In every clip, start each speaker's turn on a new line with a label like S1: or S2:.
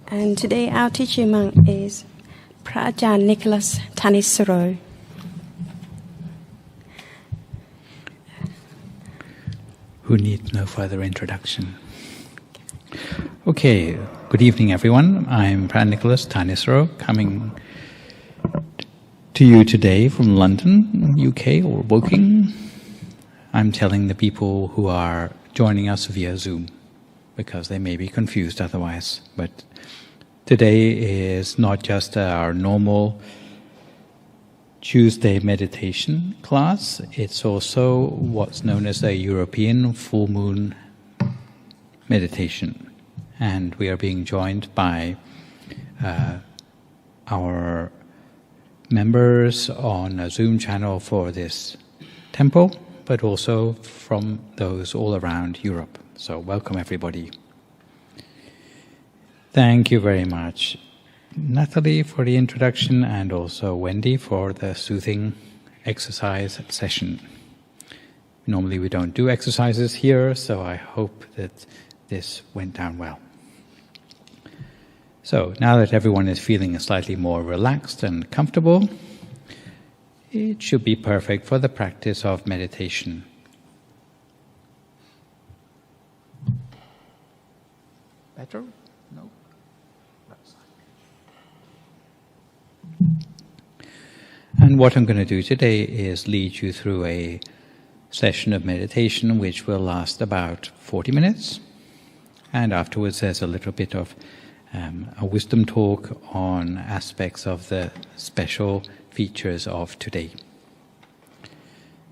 S1: And today our teaching monk is Phra Nicholas Thanissaro.
S2: Who needs no further introduction. Okay, good evening everyone. I'm Phra Nicholas Thanissaro, coming to you today from London, UK, or Woking. I'm telling the people who are joining us via Zoom, because they may be confused otherwise. But today is not just our normal Tuesday meditation class, it's also what's known as a European full moon meditation. And we are being joined by our members on a Zoom channel for this temple, but also from those all around Europe. So welcome everybody. Thank you very much, Natalie, for the introduction, and also Wendy for the soothing exercise session. Normally we don't do exercises here, so I hope that this went down well. So now that everyone is feeling slightly more relaxed and comfortable, it should be perfect for the practice of meditation. Better? No? And what I'm going to do today is lead you through a session of meditation which will last about 40 minutes. And afterwards there's a little bit of a wisdom talk on aspects of the special features of today.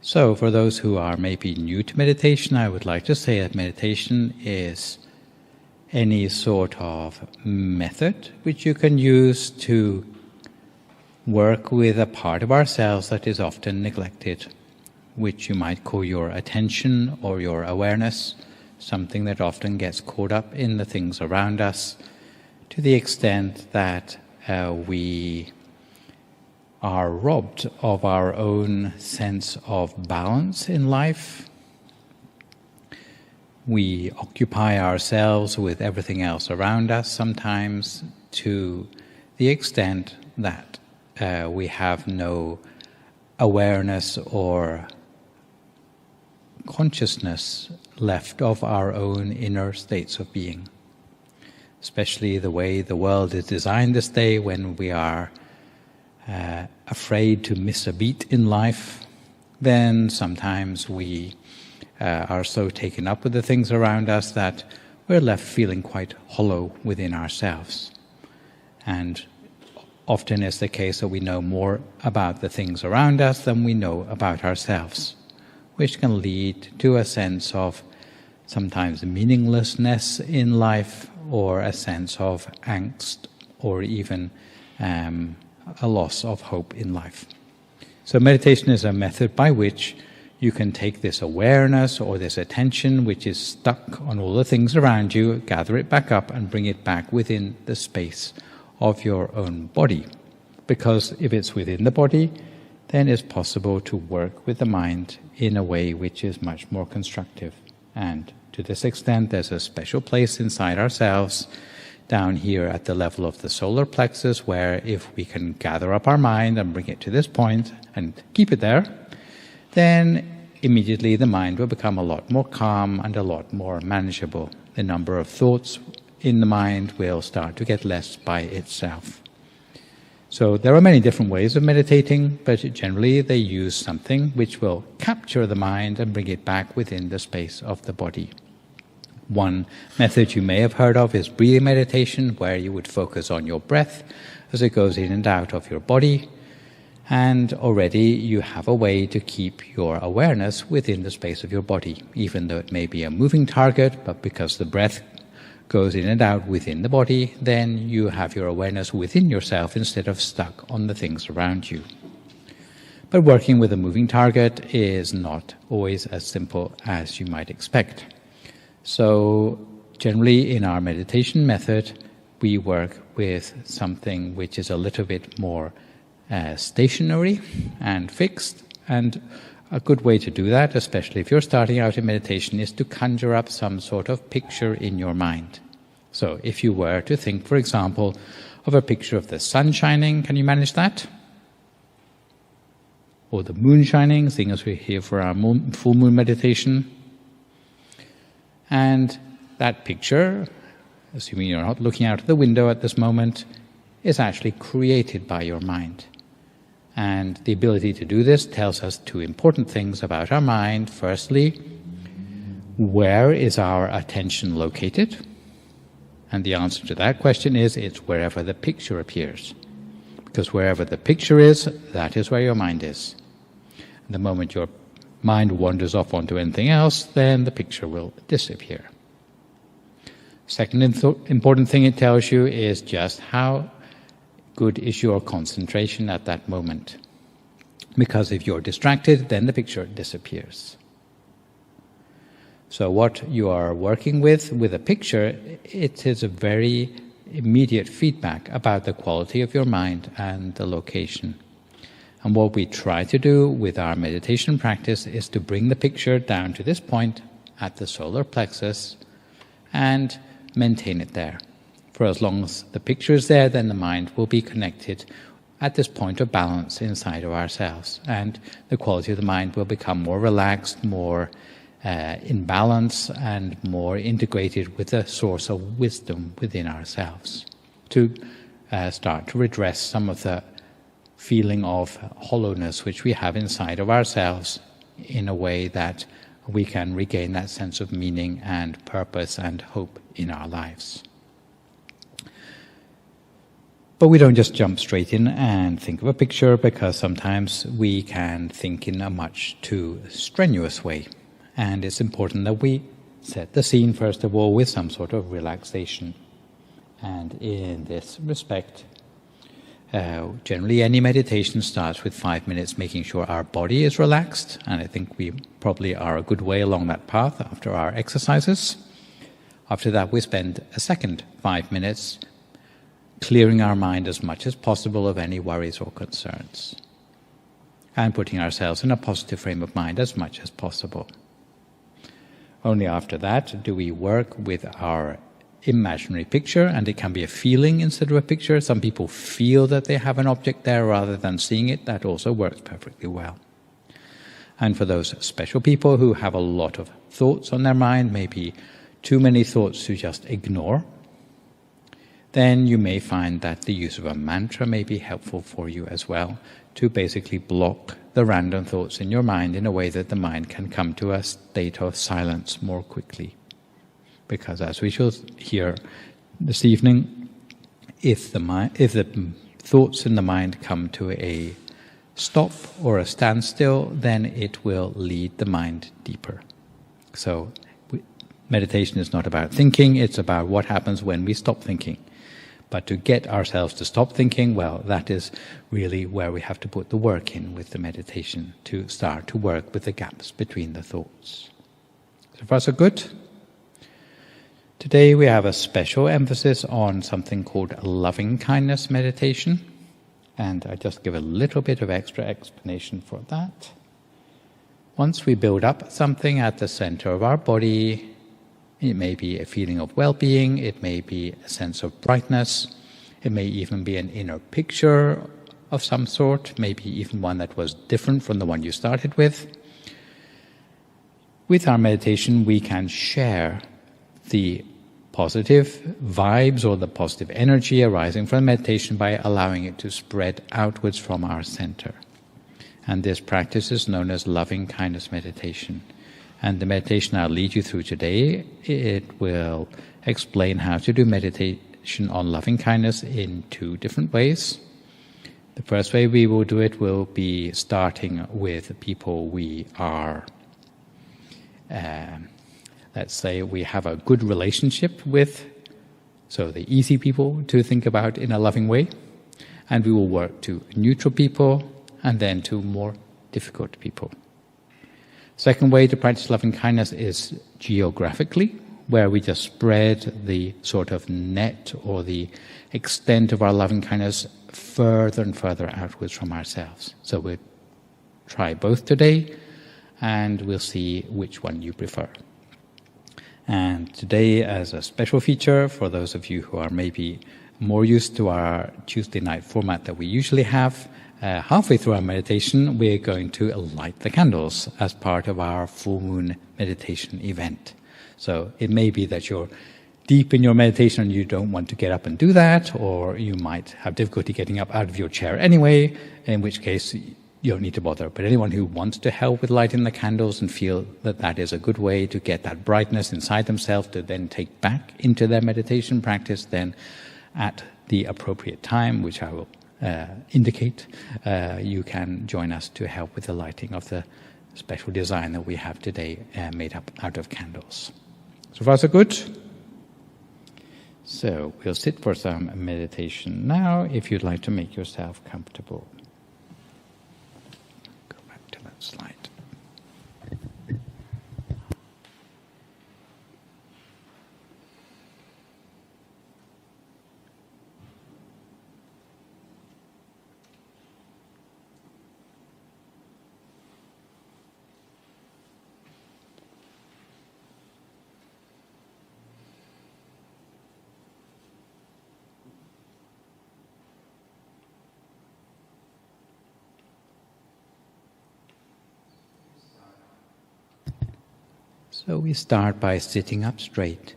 S2: So for those who are maybe new to meditation, I would like to say that meditation is any sort of method which you can use to work with a part of ourselves that is often neglected, which you might call your attention or your awareness, something that often gets caught up in the things around us, to the extent that we are robbed of our own sense of balance in life. We occupy ourselves with everything else around us sometimes, to the extent that we have no awareness or consciousness left of our own inner states of being. Especially the way the world is designed this day, when we are afraid to miss a beat in life, then sometimes we are so taken up with the things around us that we're left feeling quite hollow within ourselves. And often it's the case that we know more about the things around us than we know about ourselves, which can lead to a sense of sometimes meaninglessness in life, or a sense of angst, or even a loss of hope in life. So meditation is a method by which you can take this awareness or this attention which is stuck on all the things around you, gather it back up and bring it back within the space of your own body. Because if it's within the body, then it's possible to work with the mind in a way which is much more constructive. And to this extent, there's a special place inside ourselves, down here at the level of the solar plexus, where if we can gather up our mind and bring it to this point and keep it there, then immediately the mind will become a lot more calm and a lot more manageable. The number of thoughts in the mind will start to get less by itself. So there are many different ways of meditating, but generally they use something which will capture the mind and bring it back within the space of the body. One method you may have heard of is breathing meditation, where you would focus on your breath as it goes in and out of your body, and already you have a way to keep your awareness within the space of your body, even though it may be a moving target, but because the breath goes in and out within the body, then you have your awareness within yourself instead of stuck on the things around you. But working with a moving target is not always as simple as you might expect. So generally in our meditation method, we work with something which is a little bit more stationary and fixed. And a good way to do that, especially if you're starting out in meditation, is to conjure up some sort of picture in your mind. So if you were to think, for example, of a picture of the sun shining, can you manage that? Or the moon shining, seeing as we're here for our full moon meditation. And that picture, assuming you're not looking out of the window at this moment, is actually created by your mind. And the ability to do this tells us two important things about our mind. Firstly, where is our attention located? And the answer to that question is, it's wherever the picture appears. Because wherever the picture is, that is where your mind is. The moment your mind wanders off onto anything else, then the picture will disappear. Second important thing it tells you is just how good is your concentration at that moment. Because if you're distracted, then the picture disappears. So what you are working with a picture, it is a very immediate feedback about the quality of your mind and the location. And what we try to do with our meditation practice is to bring the picture down to this point at the solar plexus and maintain it there. For as long as the picture is there, then the mind will be connected at this point of balance inside of ourselves. And the quality of the mind will become more relaxed, more in balance, and more integrated with the source of wisdom within ourselves, to start to redress some of the feeling of hollowness which we have inside of ourselves, in a way that we can regain that sense of meaning and purpose and hope in our lives. But we don't just jump straight in and think of a picture, because sometimes we can think in a much too strenuous way. And it's important that we set the scene, first of all, with some sort of relaxation. And in this respect, generally any meditation starts with 5 minutes making sure our body is relaxed. And I think we probably are a good way along that path after our exercises. After that, we spend a second 5 minutes clearing our mind as much as possible of any worries or concerns, and putting ourselves in a positive frame of mind as much as possible. Only after that do we work with our imaginary picture, and it can be a feeling instead of a picture. Some people feel that they have an object there rather than seeing it. That also works perfectly well. And for those special people who have a lot of thoughts on their mind, maybe too many thoughts to just ignore, then you may find that the use of a mantra may be helpful for you as well, to basically block the random thoughts in your mind in a way that the mind can come to a state of silence more quickly. Because as we shall hear this evening, if the thoughts in the mind come to a stop or a standstill, then it will lead the mind deeper. So meditation is not about thinking, it's about what happens when we stop thinking. But to get ourselves to stop thinking, well, that is really where we have to put the work in with the meditation, to start to work with the gaps between the thoughts. So far so good? Today we have a special emphasis on something called loving kindness meditation. And I just give a little bit of extra explanation for that. Once we build up something at the center of our body, it may be a feeling of well-being, it may be a sense of brightness, it may even be an inner picture of some sort, maybe even one that was different from the one you started with. With our meditation, we can share the positive vibes or the positive energy arising from meditation by allowing it to spread outwards from our center. And this practice is known as loving kindness meditation. And the meditation I'll lead you through today, it will explain how to do meditation on loving kindness in two different ways. The first way we will do it will be starting with people we are, let's say we have a good relationship with, so the easy people to think about in a loving way. And we will work to neutral people and then to more difficult people. Second way to practice loving kindness is geographically, where we just spread the sort of net or the extent of our loving kindness further and further outwards from ourselves. So we'll try both today, and we'll see which one you prefer. And today, as a special feature, for those of you who are maybe more used to our Tuesday night format that we usually have, halfway through our meditation, we're going to light the candles as part of our full moon meditation event. So it may be that you're deep in your meditation and you don't want to get up and do that, or you might have difficulty getting up out of your chair anyway, in which case you don't need to bother. But anyone who wants to help with lighting the candles and feel that that is a good way to get that brightness inside themselves to then take back into their meditation practice, then at the appropriate time, which I will indicate, you can join us to help with the lighting of the special design that we have today made up out of candles. So far so good? So we'll sit for some meditation now, if you'd like to make yourself comfortable. Go back to that slide. So we start by sitting up straight.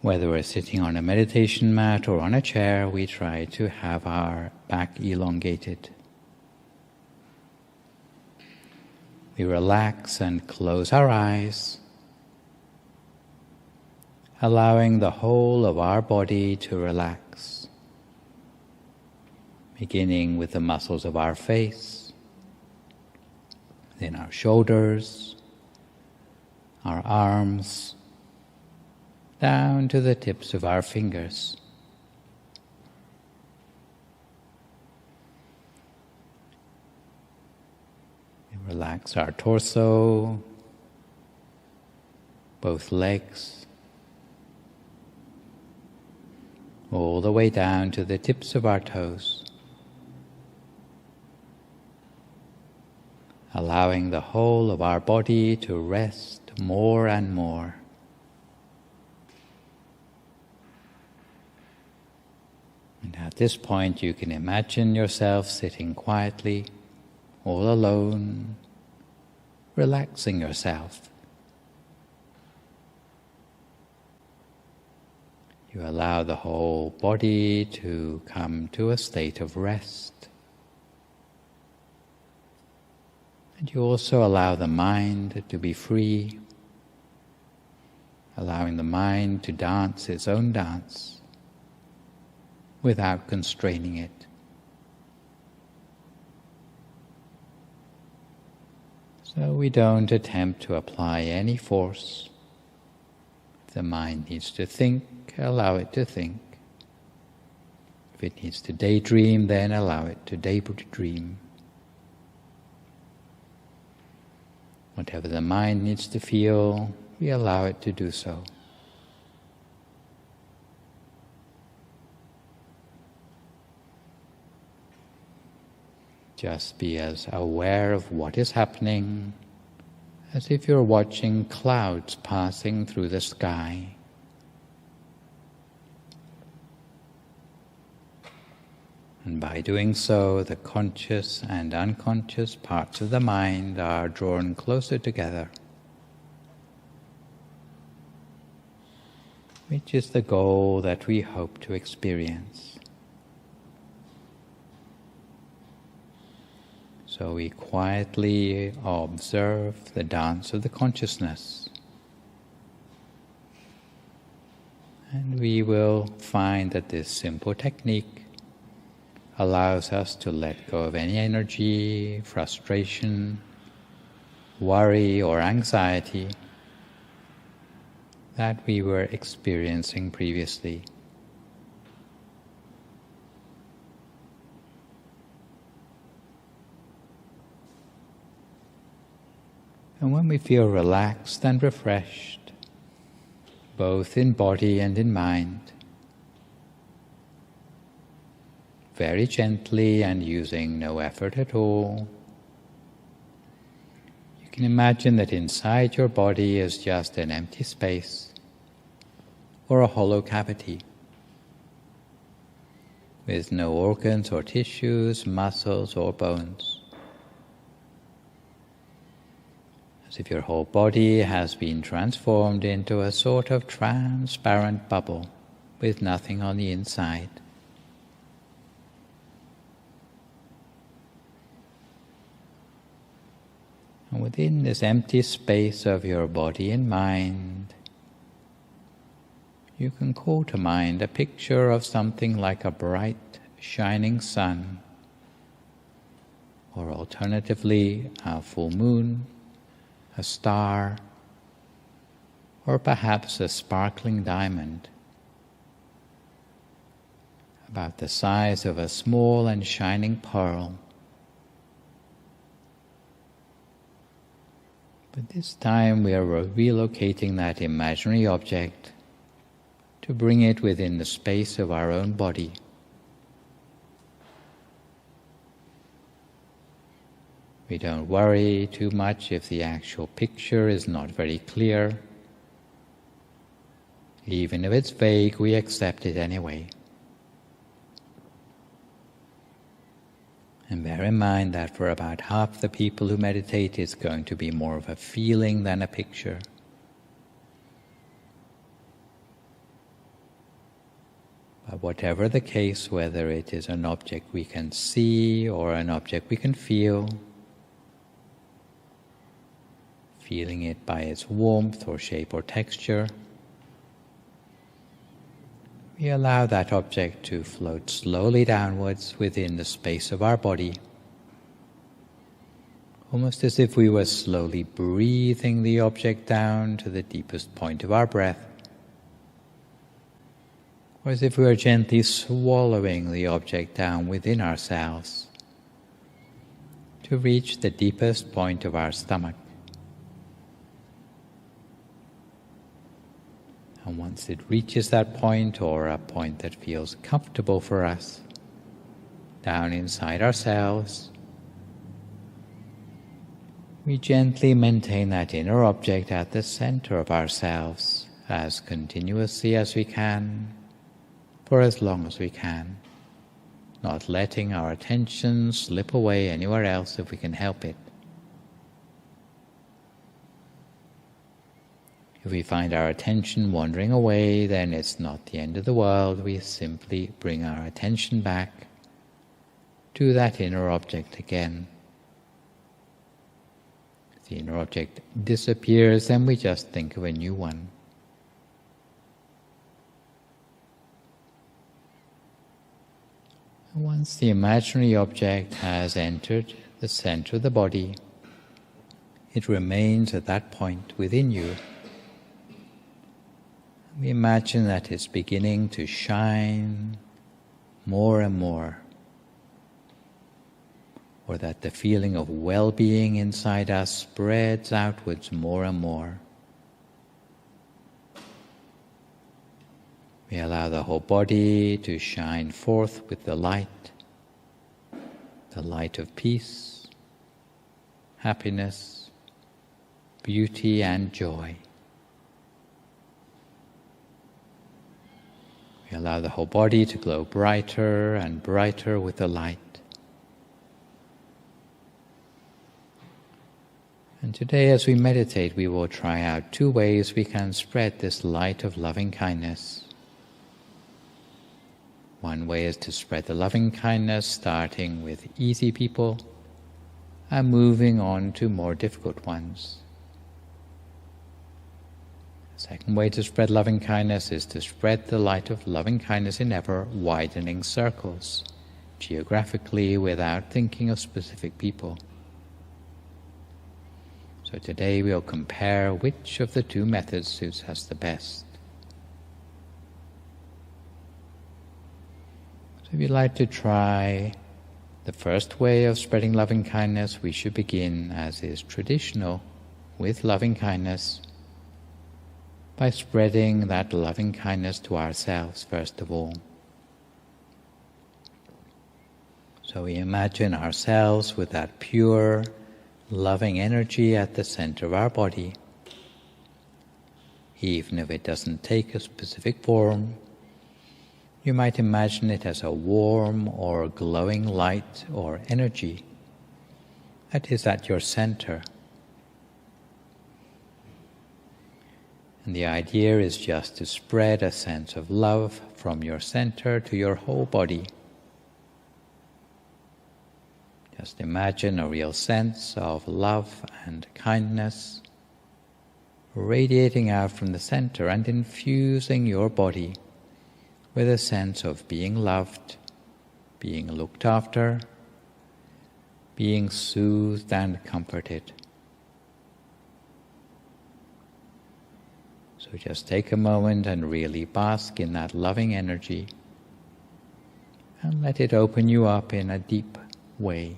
S2: Whether we're sitting on a meditation mat or on a chair, we try to have our back elongated. We relax and close our eyes, allowing the whole of our body to relax, beginning with the muscles of our face, then our shoulders, our arms, down to the tips of our fingers. We relax our torso, both legs, all the way down to the tips of our toes. Allowing the whole of our body to rest more and more. And at this point you can imagine yourself sitting quietly, all alone, relaxing yourself. You allow the whole body to come to a state of rest. And you also allow the mind to be free, allowing the mind to dance its own dance without constraining it. So we don't attempt to apply any force. If the mind needs to think, allow it to think. If it needs to daydream, then allow it to daydream. Whatever the mind needs to feel, we allow it to do so. Just be as aware of what is happening as if you're watching clouds passing through the sky. And by doing so, the conscious and unconscious parts of the mind are drawn closer together, which is the goal that we hope to experience. So we quietly observe the dance of the consciousness. And we will find that this simple technique allows us to let go of any energy, frustration, worry or anxiety that we were experiencing previously. And when we feel relaxed and refreshed, both in body and in mind, very gently and using no effort at all, you can imagine that inside your body is just an empty space or a hollow cavity with no organs or tissues, muscles or bones. As if your whole body has been transformed into a sort of transparent bubble with nothing on the inside. And within this empty space of your body and mind, you can call to mind a picture of something like a bright, shining sun, or alternatively a full moon, a star, or perhaps a sparkling diamond, about the size of a small and shining pearl. But this time we are relocating that imaginary object to bring it within the space of our own body. We don't worry too much if the actual picture is not very clear. Even if it's vague, we accept it anyway. And bear in mind that for about half the people who meditate, it's going to be more of a feeling than a picture. But whatever the case, whether it is an object we can see or an object we can feel, feeling it by its warmth or shape or texture, we allow that object to float slowly downwards within the space of our body, almost as if we were slowly breathing the object down to the deepest point of our breath, or as if we were gently swallowing the object down within ourselves to reach the deepest point of our stomach. And once it reaches that point, or a point that feels comfortable for us, down inside ourselves, we gently maintain that inner object at the center of ourselves as continuously as we can, for as long as we can, not letting our attention slip away anywhere else if we can help it. If we find our attention wandering away, then it's not the end of the world. We simply bring our attention back to that inner object again. If the inner object disappears, then we just think of a new one. And once the imaginary object has entered the center of the body, it remains at that point within you. We imagine that it's beginning to shine more and more, or that the feeling of well-being inside us spreads outwards more and more. We allow the whole body to shine forth with the light of peace, happiness, beauty and joy. We allow the whole body to glow brighter and brighter with the light. And today, as we meditate, we will try out 2 ways we can spread this light of loving kindness. One way is to spread the loving kindness starting with easy people and moving on to more difficult ones. The second way to spread loving kindness is to spread the light of loving kindness in ever widening circles, geographically, without thinking of specific people. So today we'll compare which of the 2 methods suits us the best. So if you'd like to try the first way of spreading loving kindness, we should begin, as is traditional, with loving kindness, by spreading that loving kindness to ourselves first of all. So we imagine ourselves with that pure, loving energy at the center of our body. Even if it doesn't take a specific form, you might imagine it as a warm or glowing light or energy that is at your center. And the idea is just to spread a sense of love from your center to your whole body. Just imagine a real sense of love and kindness radiating out from the center and infusing your body with a sense of being loved, being looked after, being soothed and comforted. So just take a moment and really bask in that loving energy and let it open you up in a deep way.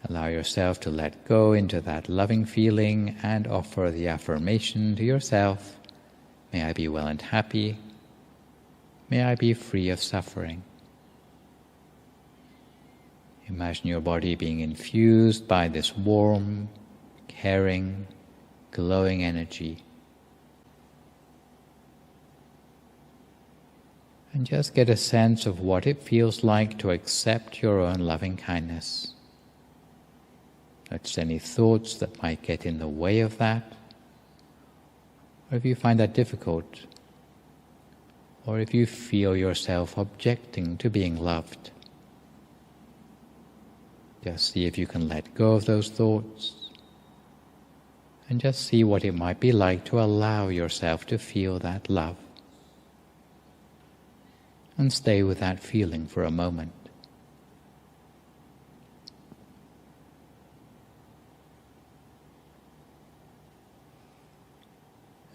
S2: Allow yourself to let go into that loving feeling and offer the affirmation to yourself, may I be well and happy, may I be free of suffering. Imagine your body being infused by this warm, caring, glowing energy. And just get a sense of what it feels like to accept your own loving kindness. Notice any thoughts that might get in the way of that, or if you find that difficult, or if you feel yourself objecting to being loved. Just see if you can let go of those thoughts, and just see what it might be like to allow yourself to feel that love. And stay with that feeling for a moment.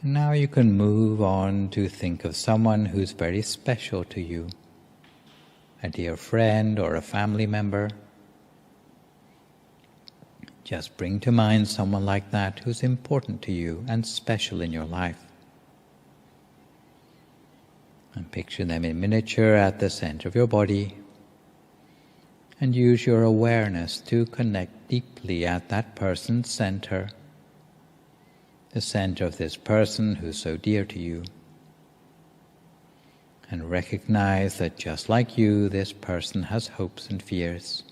S2: And now you can move on to think of someone who's very special to you, a dear friend or a family member. Just bring to mind someone like that who's important to you and special in your life. And picture them in miniature at the center of your body. And use your awareness to connect deeply at that person's center, the center of this person who's so dear to you. And recognize that just like you, this person has hopes and fears.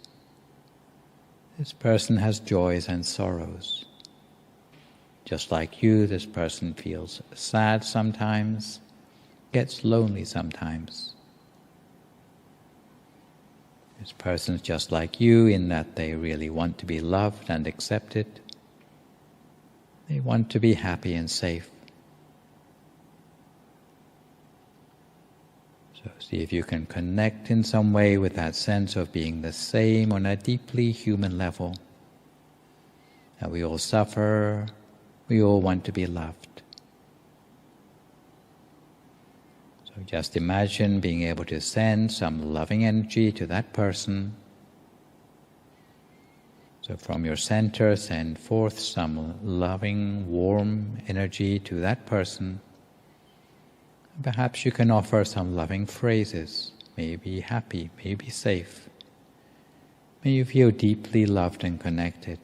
S2: This person has joys and sorrows. Just like you, this person feels sad sometimes, gets lonely sometimes. This person's just like you in that they really want to be loved and accepted. They want to be happy and safe. So see if you can connect in some way with that sense of being the same on a deeply human level. That we all suffer, we all want to be loved. So just imagine being able to send some loving energy to that person. So from your center, send forth some loving, warm energy to that person. Perhaps you can offer some loving phrases. May you be happy, may you be safe. May you feel deeply loved and connected.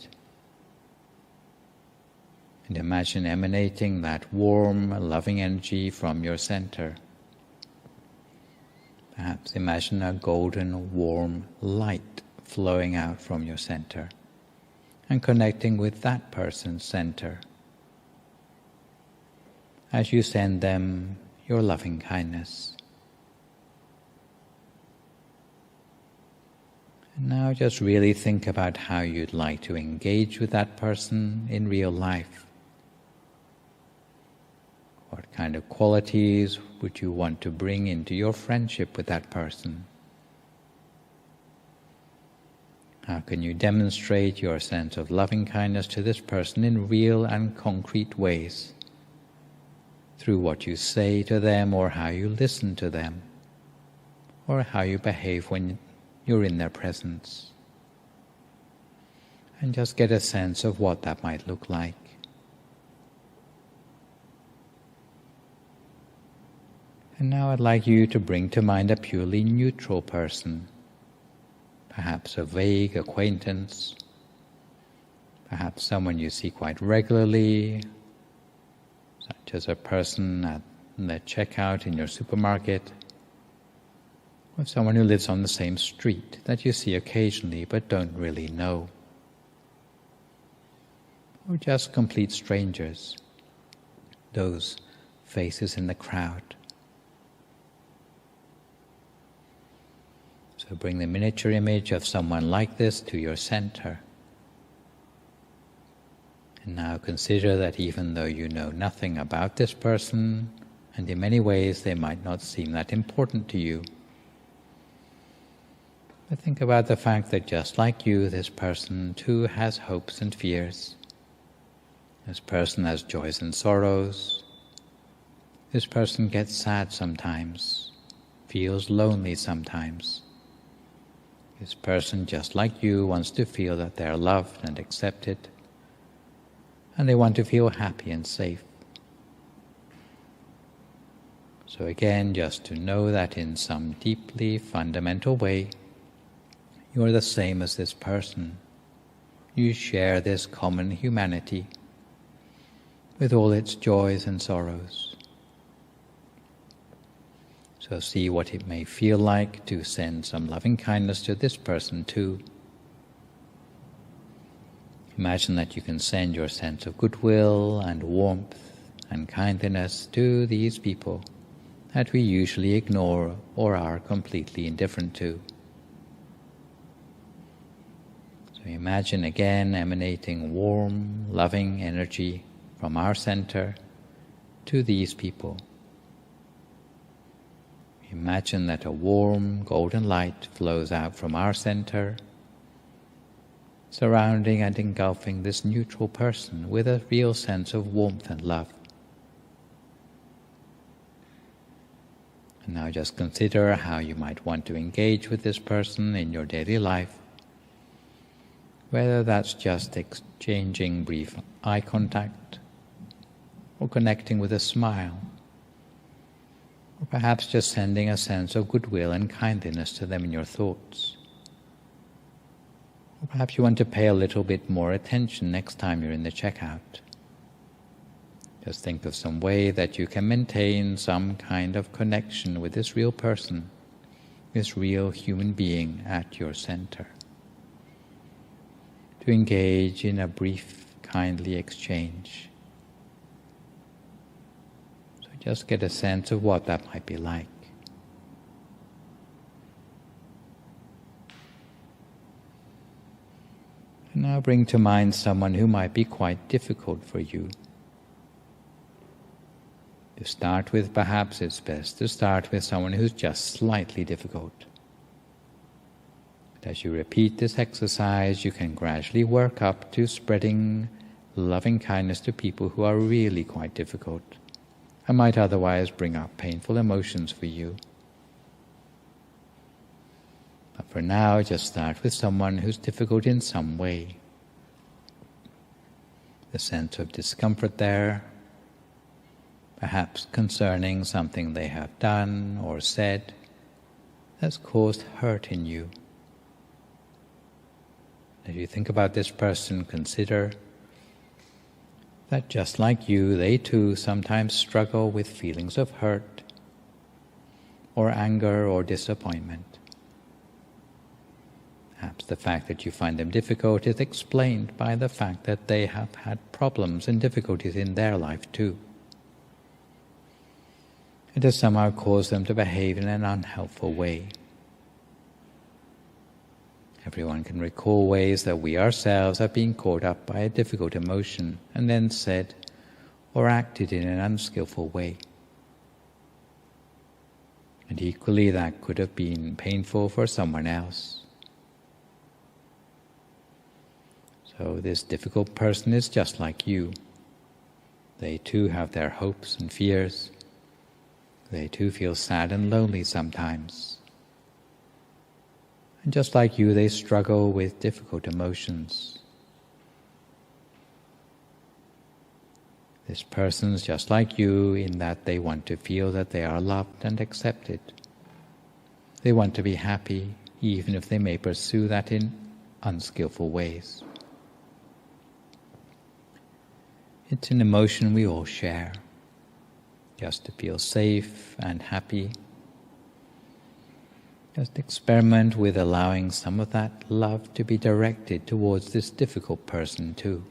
S2: And imagine emanating that warm, loving energy from your center. Perhaps imagine a golden, warm light flowing out from your center and connecting with that person's center. As you send them your loving kindness. And now just really think about how you'd like to engage with that person in real life. What kind of qualities would you want to bring into your friendship with that person? How can you demonstrate your sense of loving kindness to this person in real and concrete ways? Through what you say to them, or how you listen to them, or how you behave when you're in their presence. And just get a sense of what that might look like. And now I'd like you to bring to mind a purely neutral person, perhaps a vague acquaintance, perhaps someone you see quite regularly, such as a person at the checkout in your supermarket, or someone who lives on the same street that you see occasionally but don't really know, or just complete strangers, those faces in the crowd. So bring the miniature image of someone like this to your center. And now consider that even though you know nothing about this person, and in many ways they might not seem that important to you, but think about the fact that just like you, this person too has hopes and fears. This person has joys and sorrows. This person gets sad sometimes, feels lonely sometimes. This person, just like you, wants to feel that they are loved and accepted, and they want to feel happy and safe. So again, just to know that in some deeply fundamental way, you are the same as this person. You share this common humanity with all its joys and sorrows. So see what it may feel like to send some loving kindness to this person too. Imagine that you can send your sense of goodwill and warmth and kindness to these people that we usually ignore or are completely indifferent to. So imagine again emanating warm, loving energy from our center to these people. Imagine that a warm, golden light flows out from our center, surrounding and engulfing this neutral person with a real sense of warmth and love. And now just consider how you might want to engage with this person in your daily life, whether that's just exchanging brief eye contact, or connecting with a smile, or perhaps just sending a sense of goodwill and kindness to them in your thoughts. Or perhaps you want to pay a little bit more attention next time you're in the checkout. Just think of some way that you can maintain some kind of connection with this real person, this real human being at your center. To engage in a brief, kindly exchange. Just get a sense of what that might be like. And now bring to mind someone who might be quite difficult for you. To start with, perhaps it's best to start with someone who's just slightly difficult. But as you repeat this exercise, you can gradually work up to spreading loving kindness to people who are really quite difficult and might otherwise bring up painful emotions for you. But for now, just start with someone who's difficult in some way. The sense of discomfort there, perhaps concerning something they have done or said that's caused hurt in you. As you think about this person, consider that just like you, they too sometimes struggle with feelings of hurt or anger or disappointment. Perhaps the fact that you find them difficult is explained by the fact that they have had problems and difficulties in their life too. It has somehow caused them to behave in an unhelpful way. Everyone can recall ways that we ourselves have been caught up by a difficult emotion and then said or acted in an unskillful way. And equally, that could have been painful for someone else. So this difficult person is just like you. They too have their hopes and fears. They too feel sad and lonely sometimes. And just like you, they struggle with difficult emotions. This person's just like you in that they want to feel that they are loved and accepted. They want to be happy, even if they may pursue that in unskillful ways. It's an emotion we all share, just to feel safe and happy. Just experiment with allowing some of that love to be directed towards this difficult person too.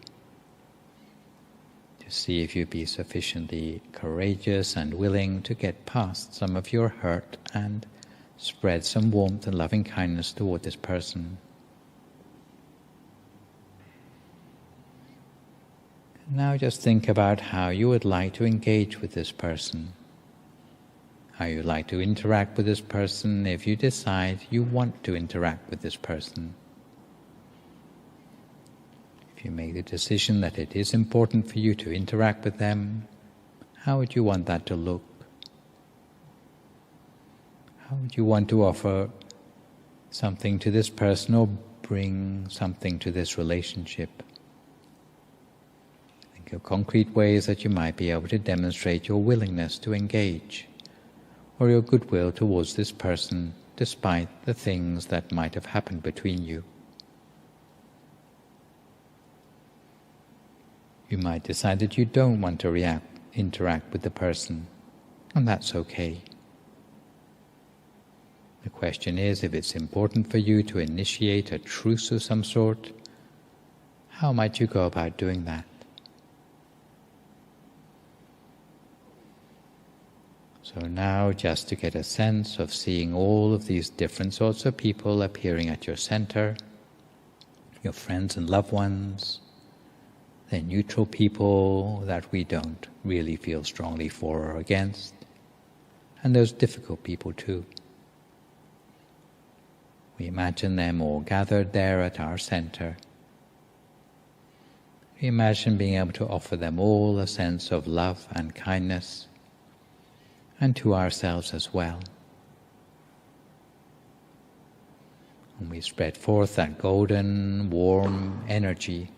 S2: To see if you'd be sufficiently courageous and willing to get past some of your hurt and spread some warmth and loving kindness toward this person. Now just think about how you would like to engage with this person. How you'd like to interact with this person if you decide you want to interact with this person. If you make the decision that it is important for you to interact with them, how would you want that to look? How would you want to offer something to this person or bring something to this relationship? Think of concrete ways that you might be able to demonstrate your willingness to engage, or your goodwill towards this person, despite the things that might have happened between you. You might decide that you don't want to interact with the person, and that's okay. The question is, if it's important for you to initiate a truce of some sort, how might you go about doing that? So now, just to get a sense of seeing all of these different sorts of people appearing at your center, your friends and loved ones, the neutral people that we don't really feel strongly for or against, and those difficult people too. We imagine them all gathered there at our center. We imagine being able to offer them all a sense of love and kindness, and to ourselves as well. And we spread forth that golden, warm energy,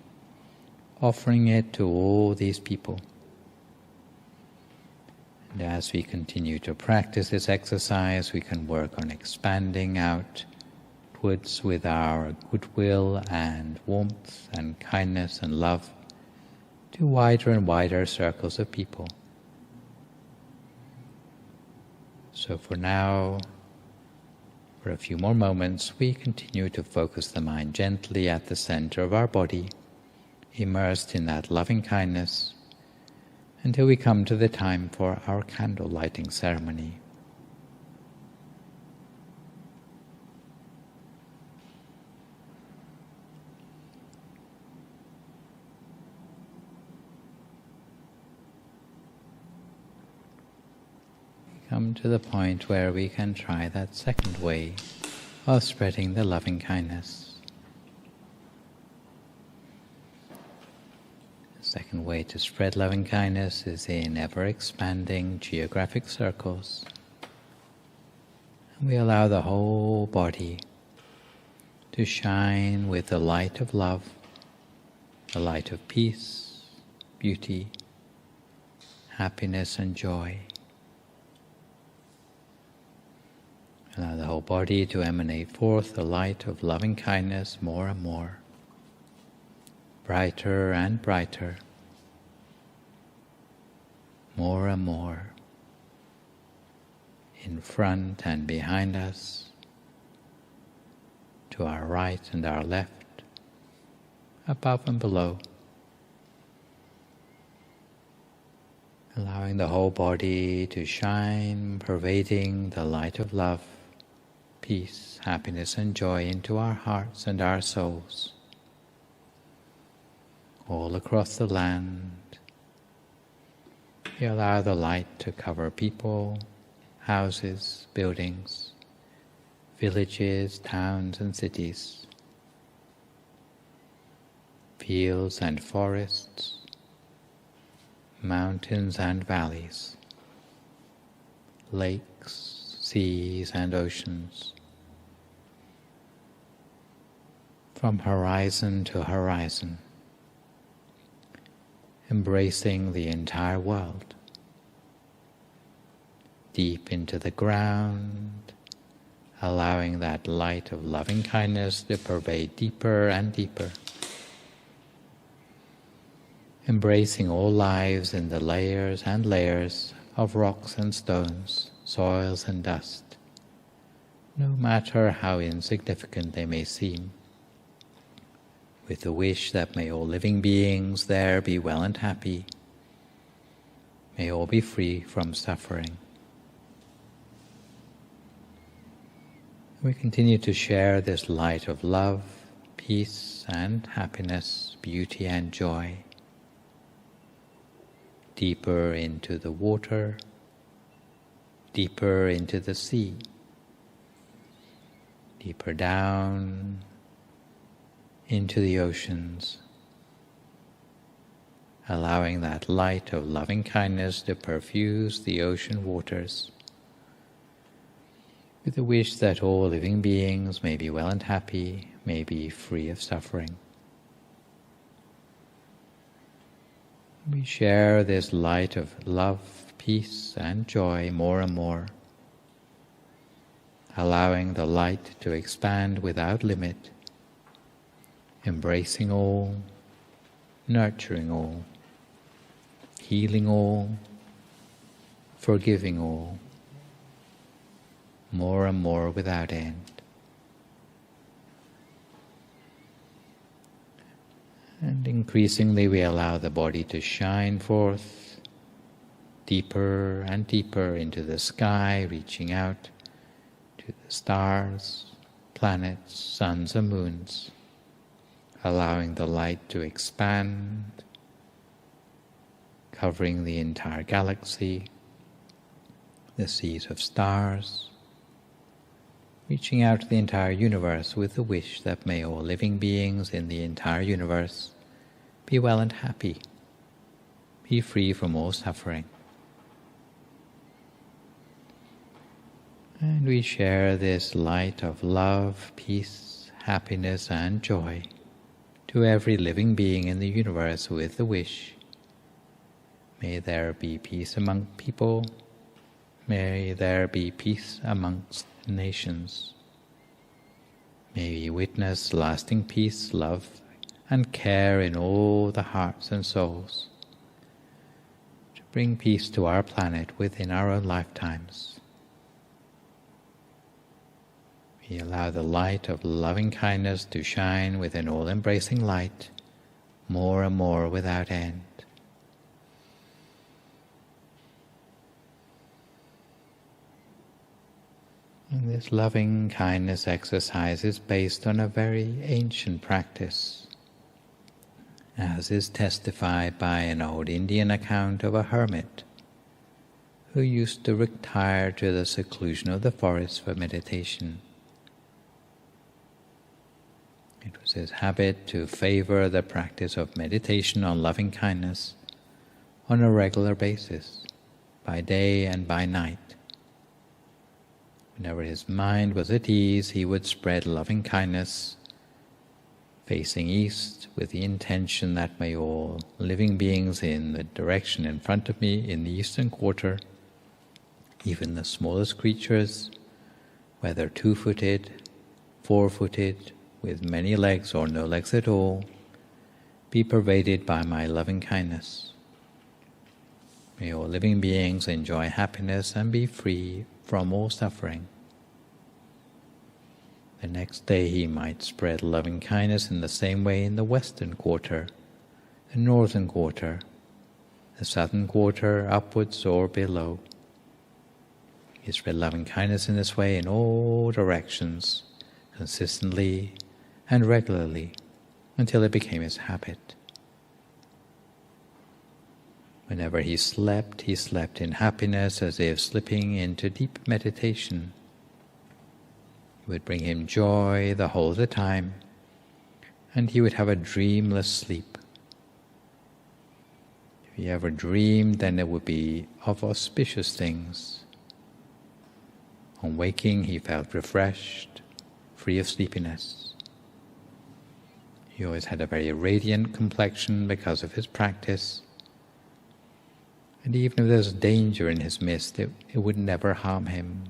S2: offering it to all these people. And as we continue to practice this exercise, we can work on expanding outwards with our goodwill and warmth and kindness and love to wider and wider circles of people. So for now, for a few more moments, we continue to focus the mind gently at the center of our body, immersed in that loving kindness, until we come to the time for our candle lighting ceremony. Come to the point where we can try that second way of spreading the loving kindness. The second way to spread loving kindness is in ever-expanding geographic circles. And we allow the whole body to shine with the light of love, the light of peace, beauty, happiness and joy. Allow the whole body to emanate forth the light of loving kindness more and more, brighter and brighter, more and more, in front and behind us, to our right and our left, above and below. Allowing the whole body to shine, pervading the light of love, peace, happiness and joy into our hearts and our souls, all across the land. We allow the light to cover people, houses, buildings, villages, towns and cities, fields and forests, mountains and valleys, lakes, seas and oceans, from horizon to horizon, embracing the entire world, deep into the ground, allowing that light of loving kindness to pervade deeper and deeper, embracing all lives in the layers and layers of rocks and stones, soils and dust, no matter how insignificant they may seem, with the wish that may all living beings there be well and happy, may all be free from suffering. We continue to share this light of love, peace and happiness, beauty and joy, deeper into the water, deeper into the sea, deeper down into the oceans, allowing that light of loving kindness to perfuse the ocean waters, with the wish that all living beings may be well and happy, may be free of suffering. We share this light of love, peace and joy more and more, allowing the light to expand without limit, embracing all, nurturing all, healing all, forgiving all, more and more without end. And increasingly we allow the body to shine forth deeper and deeper into the sky, reaching out to the stars, planets, suns and moons, allowing the light to expand, covering the entire galaxy, the seas of stars, reaching out to the entire universe with the wish that may all living beings in the entire universe be well and happy, be free from all suffering. And we share this light of love, peace, happiness and joy to every living being in the universe with the wish, may there be peace among people, may there be peace amongst nations. May we witness lasting peace, love, and care in all the hearts and souls, to bring peace to our planet within our own lifetimes. We allow the light of loving kindness to shine with an all-embracing light, more and more without end. And this loving kindness exercise is based on a very ancient practice, as is testified by an old Indian account of a hermit who used to retire to the seclusion of the forest for meditation. It was his habit to favor the practice of meditation on loving kindness on a regular basis, by day and by night. Whenever his mind was at ease, he would spread loving kindness, facing east with the intention that may all living beings in the direction in front of me in the eastern quarter, even the smallest creatures, whether 2-footed, 4-footed, with many legs or no legs at all, be pervaded by my loving kindness. May all living beings enjoy happiness and be free from all suffering. The next day he might spread loving kindness in the same way in the western quarter, the northern quarter, the southern quarter, upwards or below. He spread loving kindness in this way in all directions, consistently and regularly, until it became his habit. Whenever he slept in happiness, as if slipping into deep meditation. It would bring him joy the whole of the time, and he would have a dreamless sleep. If he ever dreamed, then it would be of auspicious things. On waking, he felt refreshed, free of sleepiness. He always had a very radiant complexion because of his practice. And even if there's danger in his midst, it would never harm him.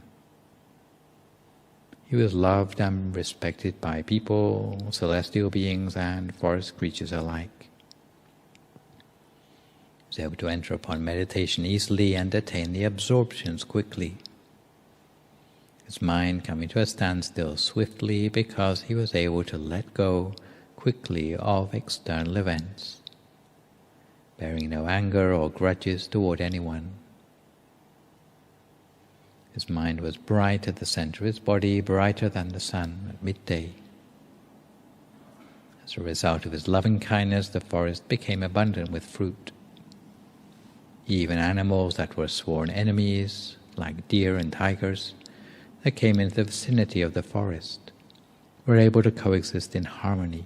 S2: He was loved and respected by people, celestial beings, and forest creatures alike. He was able to enter upon meditation easily and attain the absorptions quickly. His mind coming to a standstill swiftly because he was able to let go quickly of external events, bearing no anger or grudges toward anyone. His mind was bright at the center of his body, brighter than the sun at midday. As a result of his loving kindness, the forest became abundant with fruit. Even animals that were sworn enemies, like deer and tigers, that came into the vicinity of the forest, were able to coexist in harmony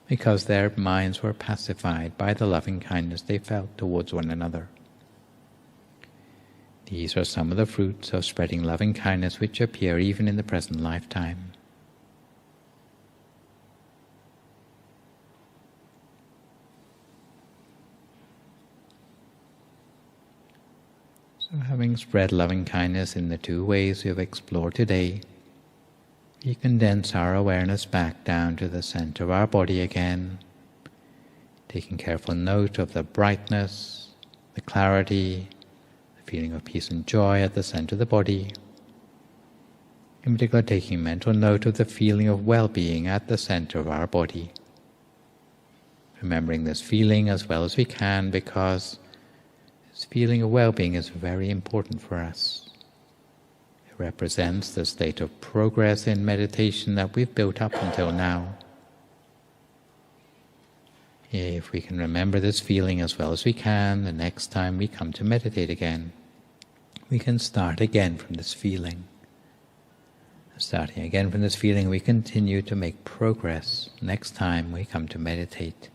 S2: because their minds were pacified by the loving kindness they felt towards one another. These are some of the fruits of spreading loving kindness which appear even in the present lifetime. So having spread loving kindness in the two ways we have explored today, we condense our awareness back down to the center of our body again, taking careful note of the brightness, the clarity, feeling of peace and joy at the center of the body. In particular, taking mental note of the feeling of well-being at the center of our body. Remembering this feeling as well as we can, because this feeling of well-being is very important for us. It represents the state of progress in meditation that we've built up until now. If we can remember this feeling as well as we can, the next time we come to meditate again, we can start again from this feeling. Starting again from this feeling, we continue to make progress next time we come to meditate.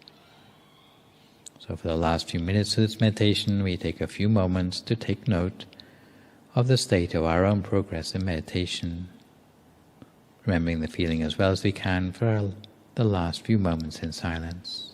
S2: So for the last few minutes of this meditation, we take a few moments to take note of the state of our own progress in meditation, remembering the feeling as well as we can for the last few moments in silence.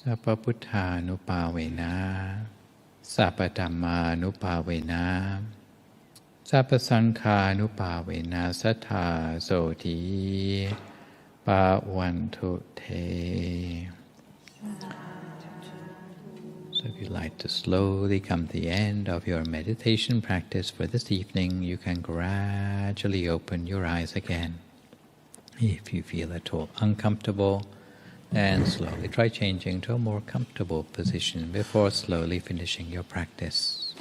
S2: Sappa Buddhanupavena, Sappa Dhammanupavena, Sappa Sankhanupavena, Sattha Soti Bhavantu Te. So if you'd like to slowly come to the end of your meditation practice for this evening, you can gradually open your eyes again. If you feel at all uncomfortable, and slowly try changing to a more comfortable position before slowly finishing your practice.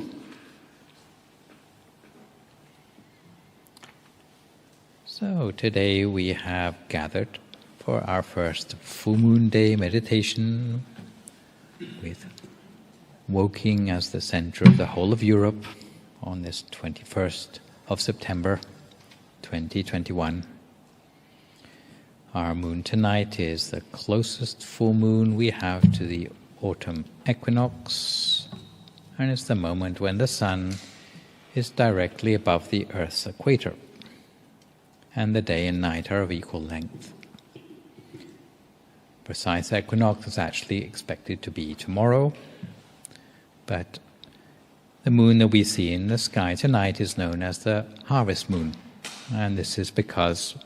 S2: So today we have gathered for our first full moon day meditation with Woking as the center of the whole of Europe on this 21st of September 2021. Our moon tonight is the closest full moon we have to the autumn equinox, and it's the moment when the sun is directly above the Earth's equator, and the day and night are of equal length. Precise equinox is actually expected to be tomorrow, but the moon that we see in the sky tonight is known as the harvest moon, and this is because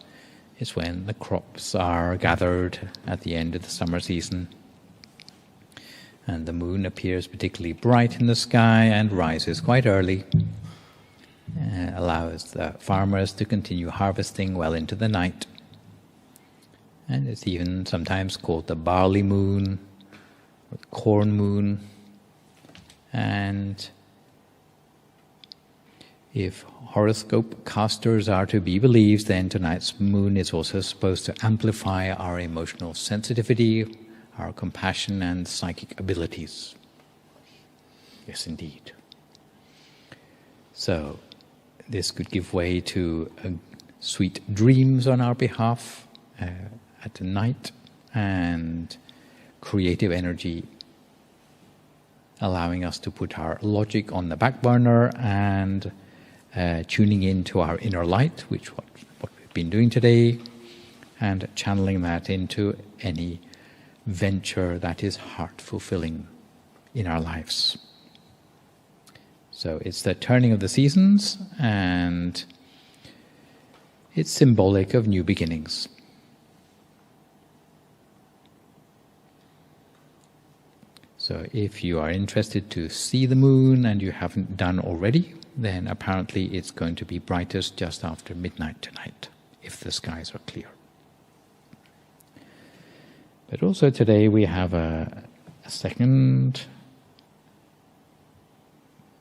S2: it's when the crops are gathered at the end of the summer season. And the moon appears particularly bright in the sky and rises quite early, allows the farmers to continue harvesting well into the night. And it's even sometimes called the barley moon, or the corn moon. And if horoscope casters are to be believed, then tonight's moon is also supposed to amplify our emotional sensitivity, our compassion and psychic abilities. Yes, indeed. So this could give way to sweet dreams on our behalf at night, and creative energy allowing us to put our logic on the back burner and tuning into our inner light, which what we've been doing today, and channeling that into any venture that is heart-fulfilling in our lives. So it's the turning of the seasons, and it's symbolic of new beginnings. So if you are interested to see the moon and you haven't done already, then apparently it's going to be brightest just after midnight tonight, if the skies are clear. But also today we have a second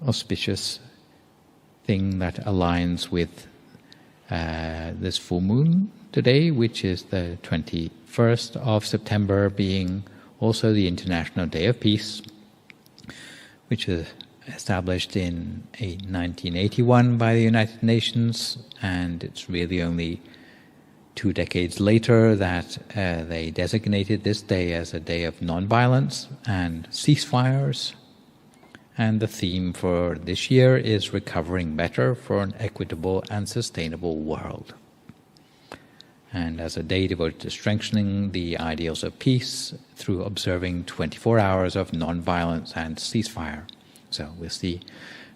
S2: auspicious thing that aligns with this full moon today, which is the 21st of September, being also the International Day of Peace, which was established in 1981 by the United Nations, and it's really only 2 decades later that they designated this day as a day of non-violence and ceasefires. And the theme for this year is recovering better for an equitable and sustainable world. And as a day devoted to strengthening the ideals of peace through observing 24 hours of non-violence and ceasefire. So we'll see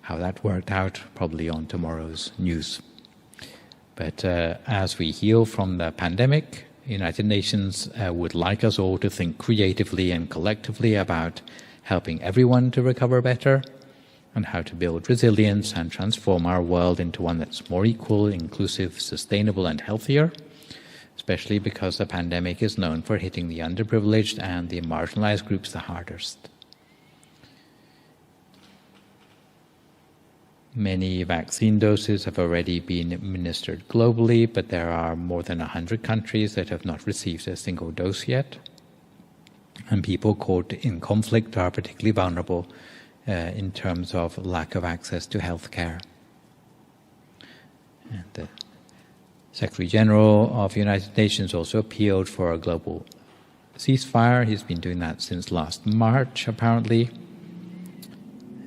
S2: how that worked out probably on tomorrow's news. But as we heal from the pandemic, United Nations would like us all to think creatively and collectively about helping everyone to recover better and how to build resilience and transform our world into one that's more equal, inclusive, sustainable and healthier, especially because the pandemic is known for hitting the underprivileged and the marginalized groups the hardest. Many vaccine doses have already been administered globally, but there are more than 100 countries that have not received a single dose yet. And people caught in conflict are particularly vulnerable in terms of lack of access to health care. And the Secretary General of the United Nations also appealed for a global ceasefire. He's been doing that since last March, apparently.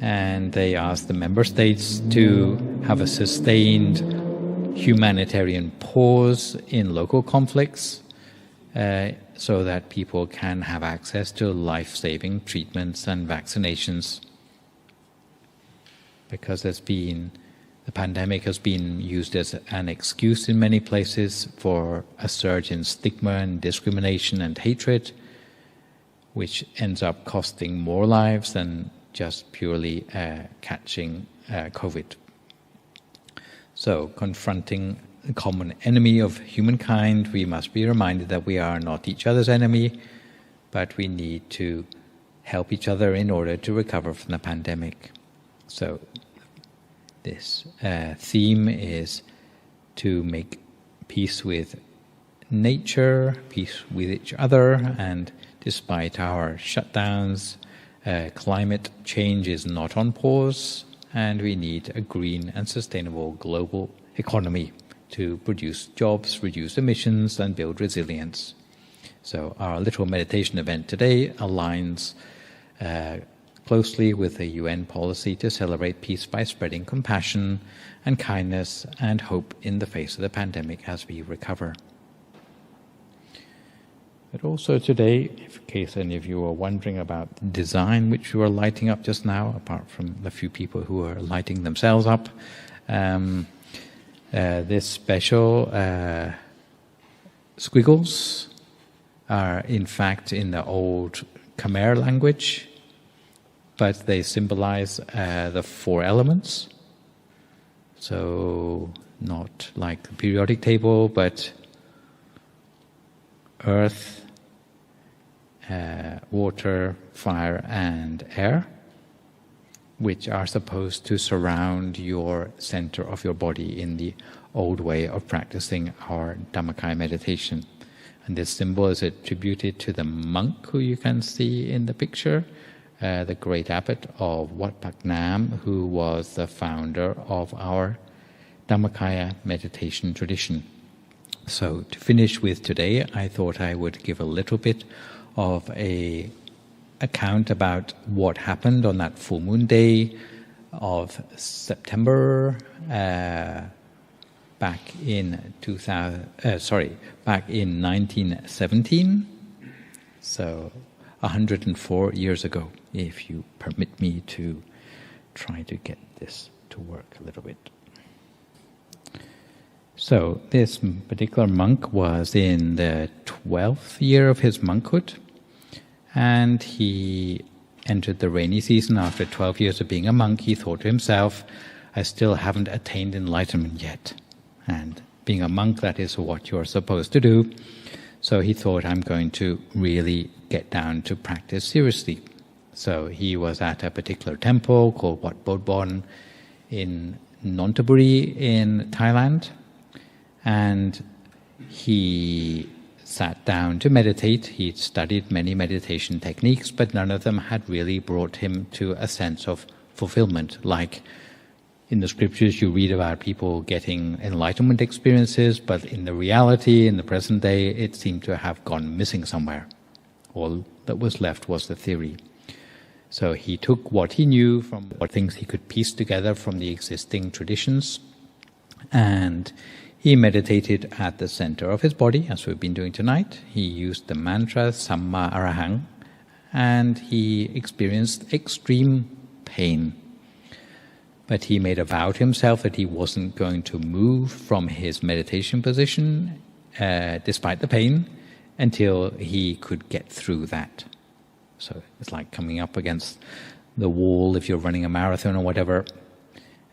S2: And they asked the member states to have a sustained humanitarian pause in local conflicts so that people can have access to life-saving treatments and vaccinations. Because the pandemic has been used as an excuse in many places for a surge in stigma and discrimination and hatred, which ends up costing more lives than just purely catching COVID. So, confronting the common enemy of humankind, we must be reminded that we are not each other's enemy, but we need to help each other in order to recover from the pandemic. So, this theme is to make peace with nature, peace with each other, and despite our shutdowns, climate change is not on pause, and we need a green and sustainable global economy to produce jobs, reduce emissions, and build resilience. So our little meditation event today aligns closely with the UN policy to celebrate peace by spreading compassion and kindness and hope in the face of the pandemic as we recover. But also today, in case any of you are wondering about the design which we were lighting up just now, apart from the few people who are lighting themselves up, this special squiggles are in fact in the old Khmer language, but they symbolize the 4 elements. So not like the periodic table, but earth, water, fire, and air, which are supposed to surround your center of your body in the old way of practicing our Dhammakaya meditation. And this symbol is attributed to the monk who you can see in the picture, the great abbot of Wat Pak Nam, who was the founder of our Dhammakaya meditation tradition. So to finish with today, I thought I would give a little bit of a account about what happened on that full moon day of September back in 1917, so 104 years ago, if you permit me to try to get this to work a little bit. So this particular monk was in the 12th year of his monkhood, and he entered the rainy season. After 12 years of being a monk, he thought to himself, I still haven't attained enlightenment yet. And being a monk, that is what you're supposed to do. So he thought, I'm going to really get down to practice seriously. So he was at a particular temple called Wat Bodbon in Nonthaburi in Thailand. And he sat down to meditate. He studied many meditation techniques, but none of them had really brought him to a sense of fulfillment. Like in the scriptures, you read about people getting enlightenment experiences, but in the reality, in the present day, it seemed to have gone missing somewhere. All that was left was the theory. So he took what he knew from what things he could piece together from the existing traditions, and he meditated at the center of his body, as we've been doing tonight. He used the mantra Samma Arahang, and he experienced extreme pain. But he made a vow to himself that he wasn't going to move from his meditation position, despite the pain, until he could get through that. So it's like coming up against the wall if you're running a marathon or whatever.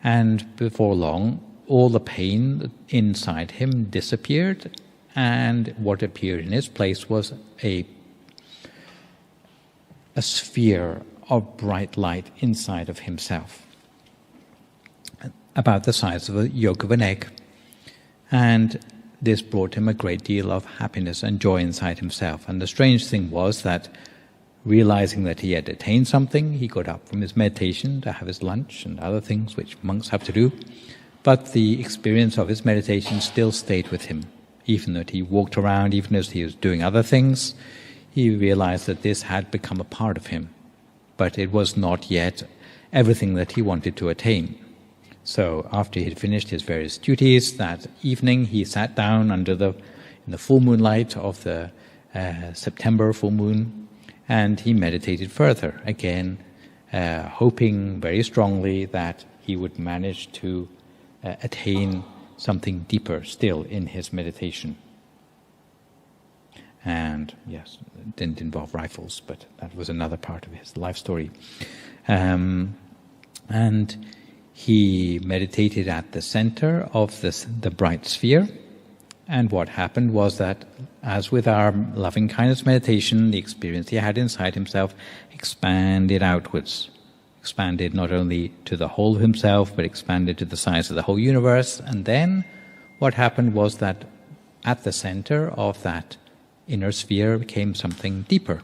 S2: And before long, all the pain inside him disappeared, and what appeared in its place was a sphere of bright light inside of himself, about the size of a yolk of an egg. And this brought him a great deal of happiness and joy inside himself. And the strange thing was that, realizing that he had attained something, he got up from his meditation to have his lunch and other things which monks have to do. But the experience of his meditation still stayed with him. Even though he walked around, even as he was doing other things, he realized that this had become a part of him. But it was not yet everything that he wanted to attain. So after he had finished his various duties, that evening he sat down in the full moonlight of the September full moon, and he meditated further, again hoping very strongly that he would manage to attain something deeper still in his meditation. And yes, it didn't involve rifles, but that was another part of his life story. And he meditated at the center of the bright sphere. And what happened was that, as with our loving kindness meditation, the experience he had inside himself expanded outwards. Expanded not only to the whole of himself, but expanded to the size of the whole universe. And then what happened was that at the center of that inner sphere became something deeper.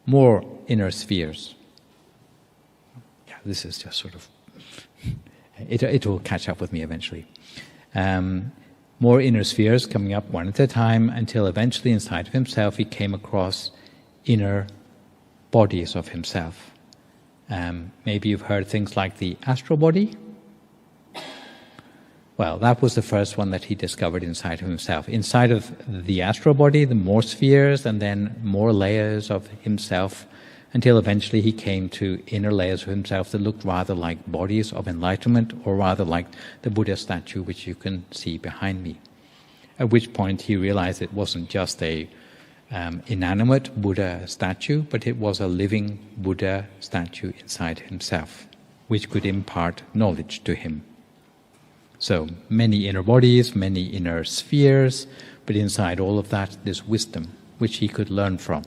S2: More inner spheres. Yeah, this is just sort of... It will catch up with me eventually. More inner spheres coming up one at a time, until eventually inside of himself he came across inner bodies of himself. Maybe you've heard things like the astral body. Well, that was the first one that he discovered inside of himself. Inside of the astral body, the more spheres, and then more layers of himself, until eventually he came to inner layers of himself that looked rather like bodies of enlightenment, or rather like the Buddha statue which you can see behind me. At which point he realized it wasn't just a inanimate Buddha statue, but it was a living Buddha statue inside himself, which could impart knowledge to him. So many inner bodies, many inner spheres, but inside all of that there's wisdom which he could learn from,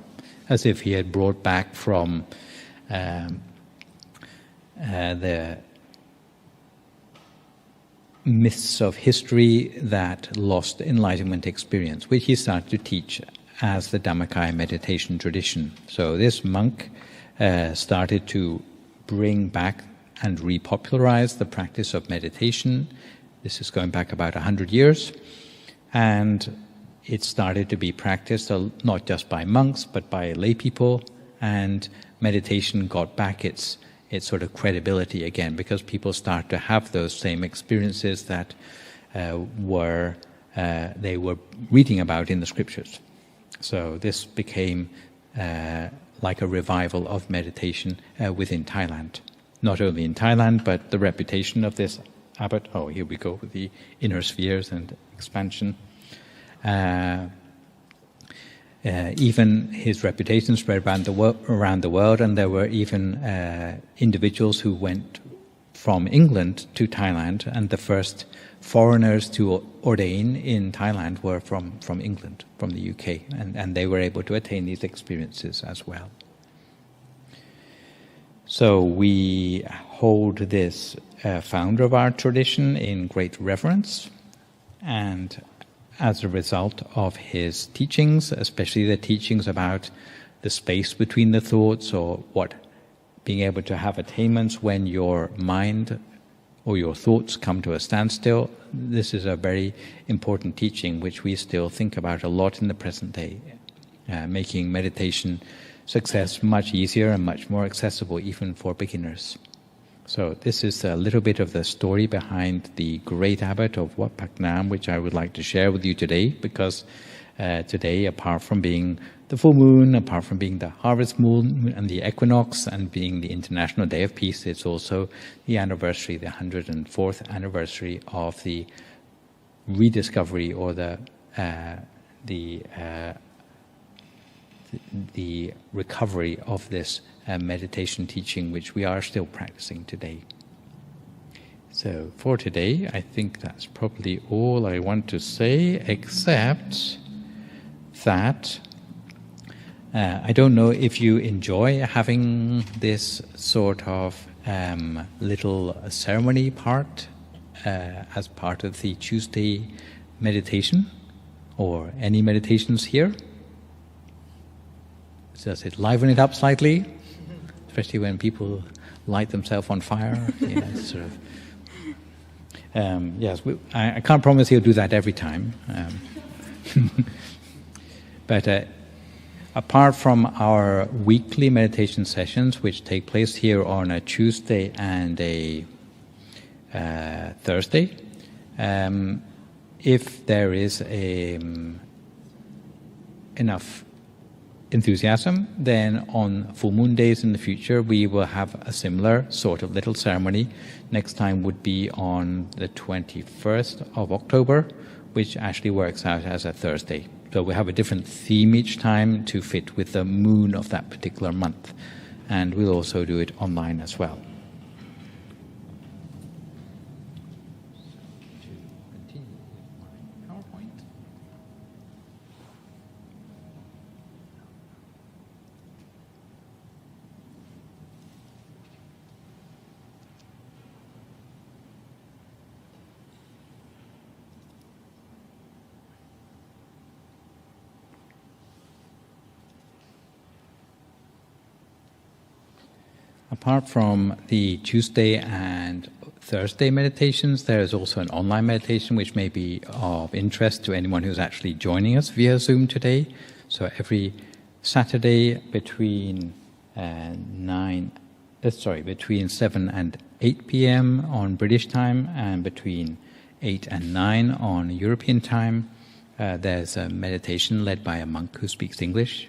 S2: as if he had brought back from the myths of history that lost enlightenment experience, which he started to teach as the Dhammakaya meditation tradition. So this monk started to bring back and repopularize the practice of meditation. This is going back about 100 years. And it started to be practiced not just by monks, but by lay people. and meditation got back its sort of credibility again, because people start to have those same experiences that they were reading about in the scriptures. So this became like a revival of meditation within Thailand. Not only in Thailand, but the reputation of this abbot, here we go with the inner spheres and expansion. Even his reputation spread around the world, and there were even individuals who went from England to Thailand, and the first foreigners to ordain in Thailand were from England, from the UK, and they were able to attain these experiences as well. So we hold this founder of our tradition in great reverence, and as a result of his teachings, especially the teachings about the space between the thoughts, or being able to have attainments when your mind or your thoughts come to a standstill, this is a very important teaching which we still think about a lot in the present day, making meditation success much easier and much more accessible even for beginners. So this is a little bit of the story behind the great abbot of Wat Phak Nam, which I would like to share with you today, because today, apart from being the full moon, apart from being the harvest moon and the equinox and being the International Day of Peace, it's also the anniversary, the 104th anniversary of the rediscovery or the recovery of this meditation teaching, which we are still practicing today. So for today, I think that's probably all I want to say, except that I don't know if you enjoy having this sort of little ceremony part as part of the Tuesday meditation, or any meditations here. Does it liven it up slightly? Especially when people light themselves on fire. Sort of. Yes, I can't promise he'll do that every time. But apart from our weekly meditation sessions, which take place here on a Tuesday and a Thursday, if there is enough enthusiasm, then on full moon days in the future we will have a similar sort of little ceremony. Next time would be on the 21st of October, which actually works out as a Thursday. So we have a different theme each time to fit with the moon of that particular month, and we'll also do it online as well. Apart from the Tuesday and Thursday meditations, there is also an online meditation which may be of interest to anyone who's actually joining us via Zoom today. So every Saturday between 7 and 8 p.m. on British time, and between 8 and 9 on European time, there's a meditation led by a monk who speaks English.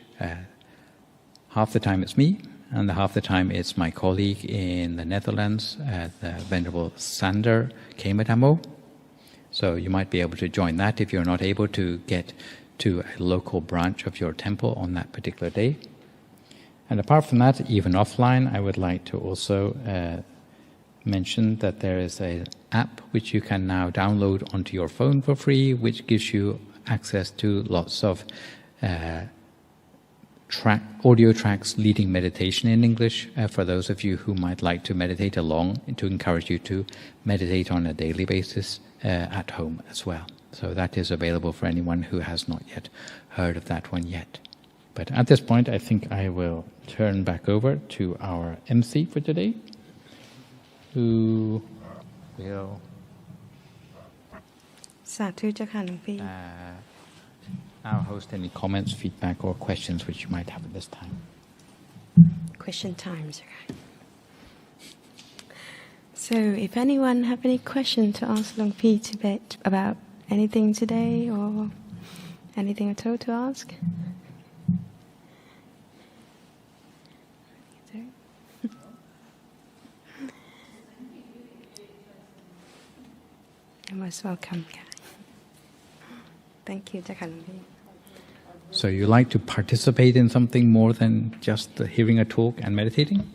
S2: Half the time it's me, and half the time it's my colleague in the Netherlands, the Venerable Sander Kemadamo. So you might be able to join that if you're not able to get to a local branch of your temple on that particular day. And apart from that, even offline, I would like to also mention that there is an app which you can now download onto your phone for free, which gives you access to lots of audio tracks leading meditation in English for those of you who might like to meditate along, and to encourage you to meditate on a daily basis at home as well. So that is available for anyone who has not yet heard of that one yet. But at this point, I think I will turn back over to our MC for today, who will now host any comments, feedback, or questions which you might have at this time.
S1: question times. Okay. So, if anyone have any question to ask Long Pi Tibet about anything today or anything at all to ask? You're most welcome. Thank you, Jakanvi.
S2: So you like to participate in something more than just hearing a talk and meditating?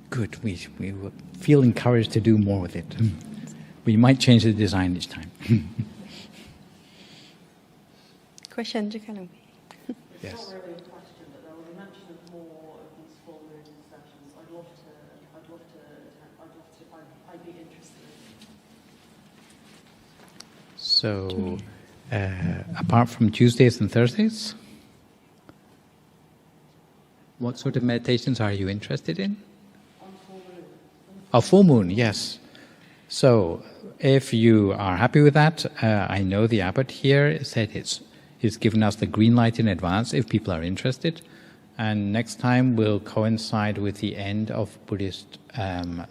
S2: Good. We will feel encouraged to do more with it. We might change the design each time.
S3: Question, Jakanvi.
S2: Yes.
S4: It's not really a question, but there was a mention of more of these full moon sessions. I'd be interested in.
S2: So, apart from Tuesdays and Thursdays, what sort of meditations are you interested in?
S4: On full moon.
S2: A full moon, yes. So, if you are happy with that, I know the abbot here said he's given us the green light in advance if people are interested. And next time will coincide with the end of Buddhist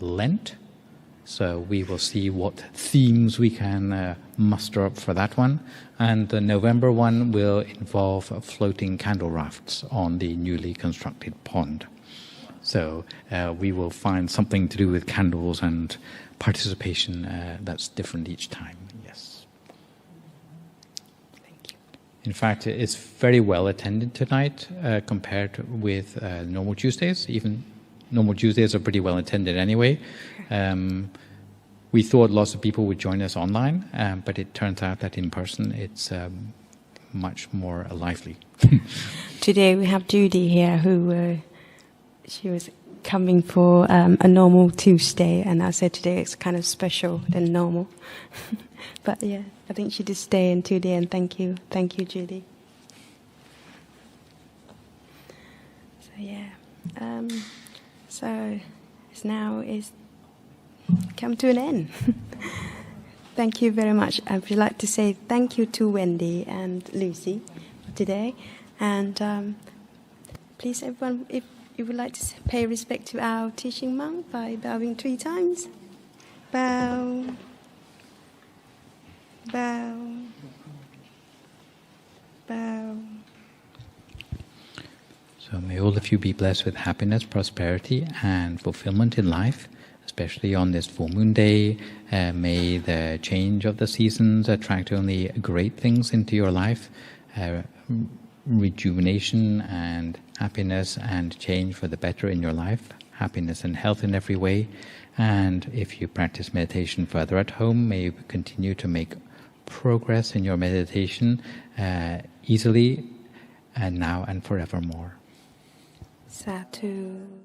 S2: Lent. So we will see what themes we can muster up for that one. And the November one will involve floating candle rafts on the newly constructed pond. So we will find something to do with candles and participation that's different each time. Yes.
S1: Thank you.
S2: In fact, it's very well attended tonight compared with normal Tuesdays. Even normal Tuesdays are pretty well attended anyway. We thought lots of people would join us online, but it turns out that in person it's much more lively.
S1: Today we have Judy here who she was coming for a normal Tuesday, and I said today it's kind of special than normal. But yeah, I think she did stay in today, and thank you, Judy. So yeah, so it's come to an end. Thank you very much. I would like to say thank you to Wendy and Lucy for today, and please everyone, if you would like to pay respect to our teaching monk by bowing 3 times. Bow. Bow. Bow.
S2: So may all of you be blessed with happiness, prosperity, and fulfillment in life, especially on this full moon day. May the change of the seasons attract only great things into your life, rejuvenation and happiness and change for the better in your life, happiness and health in every way. And if you practice meditation further at home, may you continue to make progress in your meditation easily, and now and forevermore.
S1: Sadhu.